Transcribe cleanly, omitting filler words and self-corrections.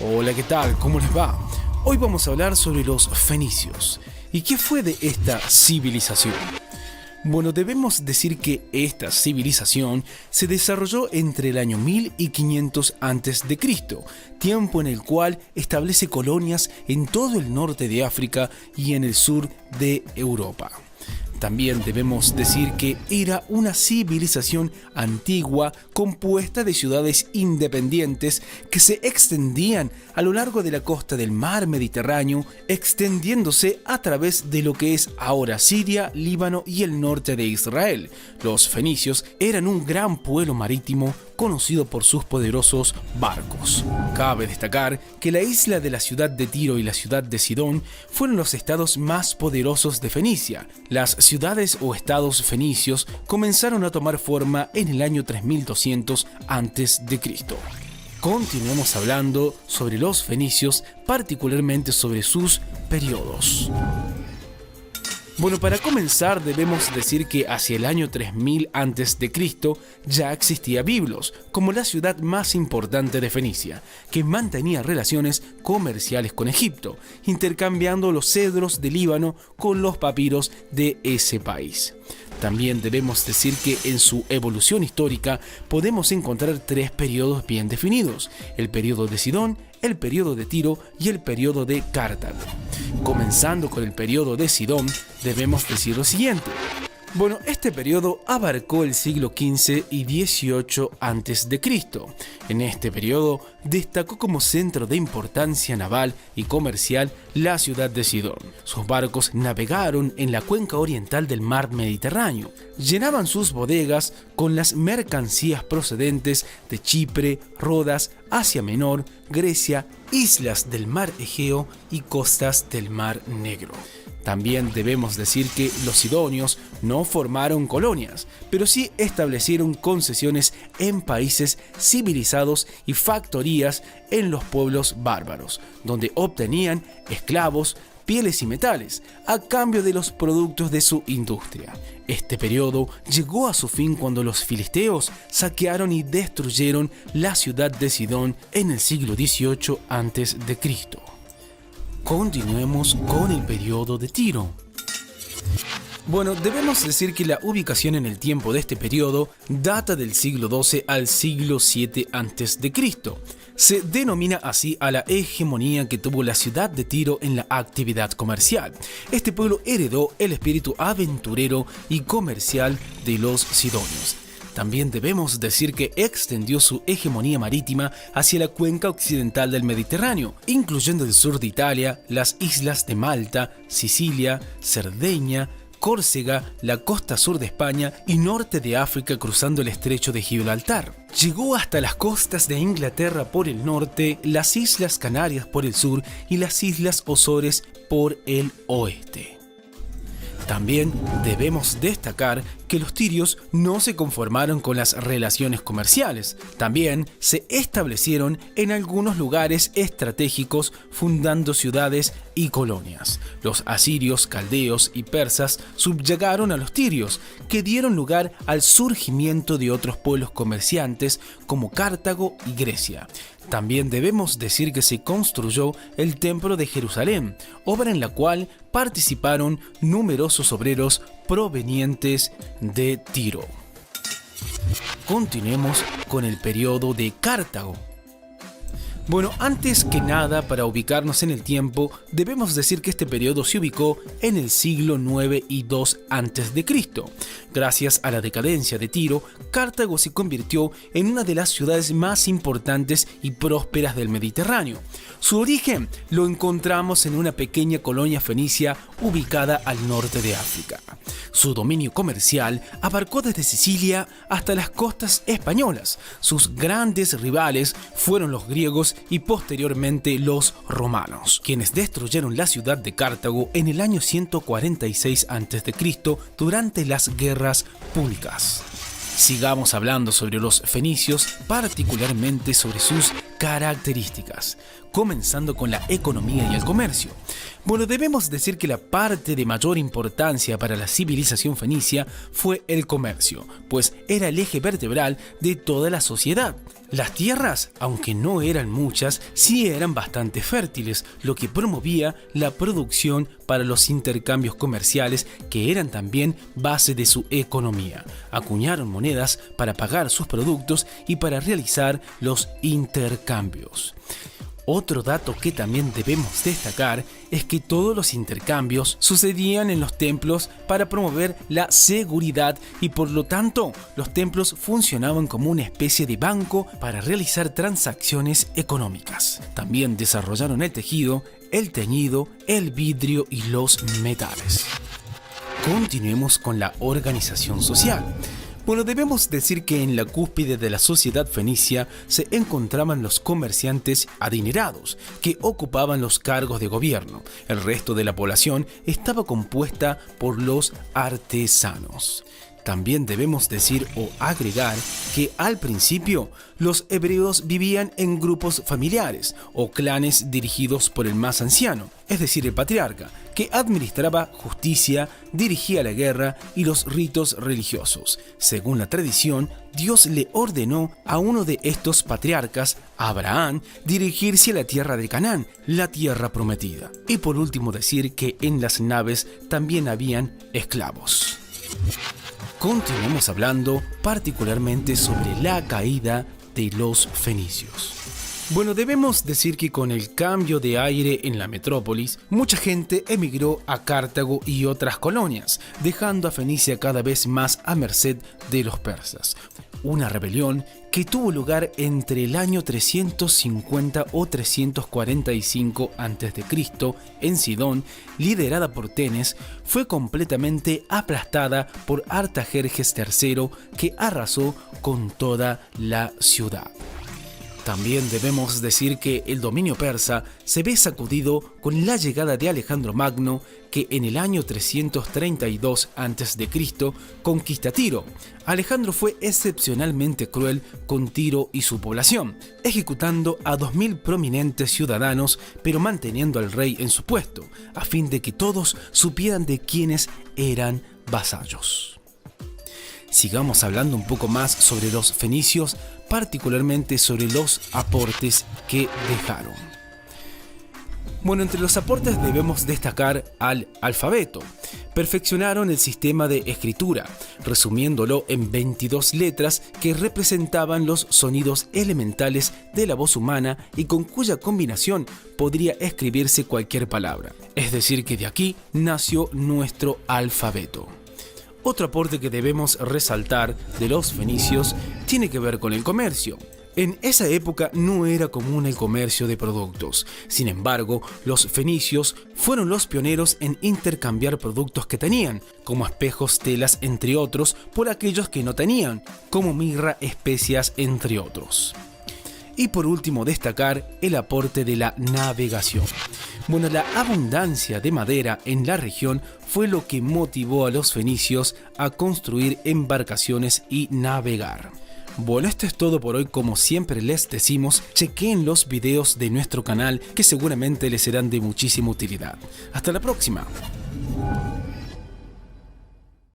Hola, ¿qué tal? ¿Cómo les va? Hoy vamos a hablar sobre los fenicios. ¿Y qué fue de esta civilización? Bueno, debemos decir que esta civilización se desarrolló entre el año 1000 y 500 a.C., tiempo en el cual establece colonias en todo el norte de África y en el sur de Europa. También debemos decir que era una civilización antigua compuesta de ciudades independientes que se extendían a lo largo de la costa del mar Mediterráneo, extendiéndose a través de lo que es ahora Siria, Líbano y el norte de Israel. Los fenicios eran un gran pueblo marítimo conocido por sus poderosos barcos. Cabe destacar que la isla de la ciudad de Tiro y la ciudad de Sidón fueron los estados más poderosos de Fenicia. Las ciudades o estados fenicios comenzaron a tomar forma en el año 3200 a.C. Continuemos hablando sobre los fenicios, particularmente sobre sus periodos. Bueno, para comenzar debemos decir que hacia el año 3000 a.C. ya existía Biblos, como la ciudad más importante de Fenicia, que mantenía relaciones comerciales con Egipto, intercambiando los cedros de Líbano con los papiros de ese país. También debemos decir que en su evolución histórica podemos encontrar tres periodos bien definidos: el periodo de Sidón, el periodo de Tiro y el periodo de Cartago. Comenzando con el periodo de Sidón, debemos decir lo siguiente. Bueno, este periodo abarcó el siglo XV y XVIII a.C. En este periodo destacó como centro de importancia naval y comercial la ciudad de Sidón. Sus barcos navegaron en la cuenca oriental del mar Mediterráneo. Llenaban sus bodegas con las mercancías procedentes de Chipre, Rodas, Asia Menor, Grecia, islas del mar Egeo y costas del mar Negro. También debemos decir que los sidonios no formaron colonias, pero sí establecieron concesiones en países civilizados y factorías en los pueblos bárbaros, donde obtenían esclavos, pieles y metales, a cambio de los productos de su industria. Este periodo llegó a su fin cuando los filisteos saquearon y destruyeron la ciudad de Sidón en el siglo XVIII a.C. Continuemos con el periodo de Tiro. Bueno, debemos decir que la ubicación en el tiempo de este periodo data del siglo XII al siglo VII a.C. Se denomina así a la hegemonía que tuvo la ciudad de Tiro en la actividad comercial. Este pueblo heredó el espíritu aventurero y comercial de los sidonios. También debemos decir que extendió su hegemonía marítima hacia la cuenca occidental del Mediterráneo, incluyendo el sur de Italia, las islas de Malta, Sicilia, Cerdeña, Córcega, la costa sur de España y norte de África cruzando el estrecho de Gibraltar. Llegó hasta las costas de Inglaterra por el norte, las Islas Canarias por el sur y las Islas Azores por el oeste. También debemos destacar que los tirios no se conformaron con las relaciones comerciales. También se establecieron en algunos lugares estratégicos, fundando ciudades y colonias. Los asirios, caldeos y persas subyugaron a los tirios, que dieron lugar al surgimiento de otros pueblos comerciantes como Cartago y Grecia. También debemos decir que se construyó el Templo de Jerusalén, obra en la cual participaron numerosos obreros provenientes de Tiro. Continuemos con el periodo de Cartago. Bueno, antes que nada, para ubicarnos en el tiempo, debemos decir que este periodo se ubicó en el siglo IX y II a.C. Gracias a la decadencia de Tiro, Cartago se convirtió en una de las ciudades más importantes y prósperas del Mediterráneo. Su origen lo encontramos en una pequeña colonia fenicia ubicada al norte de África. Su dominio comercial abarcó desde Sicilia hasta las costas españolas. Sus grandes rivales fueron los griegos y posteriormente los romanos, quienes destruyeron la ciudad de Cartago en el año 146 a.C. durante las guerras púnicas. Sigamos hablando sobre los fenicios, particularmente sobre sus características, comenzando con la economía y el comercio. Bueno, debemos decir que la parte de mayor importancia para la civilización fenicia fue el comercio, pues era el eje vertebral de toda la sociedad. Las tierras, aunque no eran muchas, sí eran bastante fértiles, lo que promovía la producción para los intercambios comerciales, que eran también base de su economía. Acuñaron monedas para pagar sus productos y para realizar los intercambios. Otro dato que también debemos destacar es que todos los intercambios sucedían en los templos para promover la seguridad y por lo tanto los templos funcionaban como una especie de banco para realizar transacciones económicas. También desarrollaron el tejido, el teñido, el vidrio y los metales. Continuemos con la organización social. Bueno, debemos decir que en la cúspide de la sociedad fenicia se encontraban los comerciantes adinerados, que ocupaban los cargos de gobierno. El resto de la población estaba compuesta por los artesanos. También debemos decir o agregar que al principio los hebreos vivían en grupos familiares o clanes dirigidos por el más anciano, es decir, el patriarca, que administraba justicia, dirigía la guerra y los ritos religiosos. Según la tradición, Dios le ordenó a uno de estos patriarcas, a Abraham, dirigirse a la tierra de Canaán, la tierra prometida. Y por último decir que en las naves también habían esclavos. Continuemos hablando particularmente sobre la caída de los fenicios. Bueno, debemos decir que con el cambio de aire en la metrópolis, mucha gente emigró a Cartago y otras colonias, dejando a Fenicia cada vez más a merced de los persas. Una rebelión que tuvo lugar entre el año 350 o 345 a.C. en Sidón, liderada por Tenes, fue completamente aplastada por Artajerjes III, que arrasó con toda la ciudad. También debemos decir que el dominio persa se ve sacudido con la llegada de Alejandro Magno, que en el año 332 a.C. conquista Tiro. Alejandro fue excepcionalmente cruel con Tiro y su población, ejecutando a 2000 prominentes ciudadanos, pero manteniendo al rey en su puesto, a fin de que todos supieran de quiénes eran vasallos. Sigamos hablando un poco más sobre los fenicios, particularmente sobre los aportes que dejaron. Bueno, entre los aportes debemos destacar al alfabeto. Perfeccionaron el sistema de escritura, resumiéndolo en 22 letras que representaban los sonidos elementales de la voz humana y con cuya combinación podría escribirse cualquier palabra. Es decir, que de aquí nació nuestro alfabeto. Otro aporte que debemos resaltar de los fenicios tiene que ver con el comercio. En esa época no era común el comercio de productos. Sin embargo, los fenicios fueron los pioneros en intercambiar productos que tenían, como espejos, telas, entre otros, por aquellos que no tenían, como mirra, especias, entre otros. Y por último, destacar el aporte de la navegación. Bueno, la abundancia de madera en la región fue lo que motivó a los fenicios a construir embarcaciones y navegar. Bueno, esto es todo por hoy. Como siempre les decimos, chequen los videos de nuestro canal que seguramente les serán de muchísima utilidad. Hasta la próxima.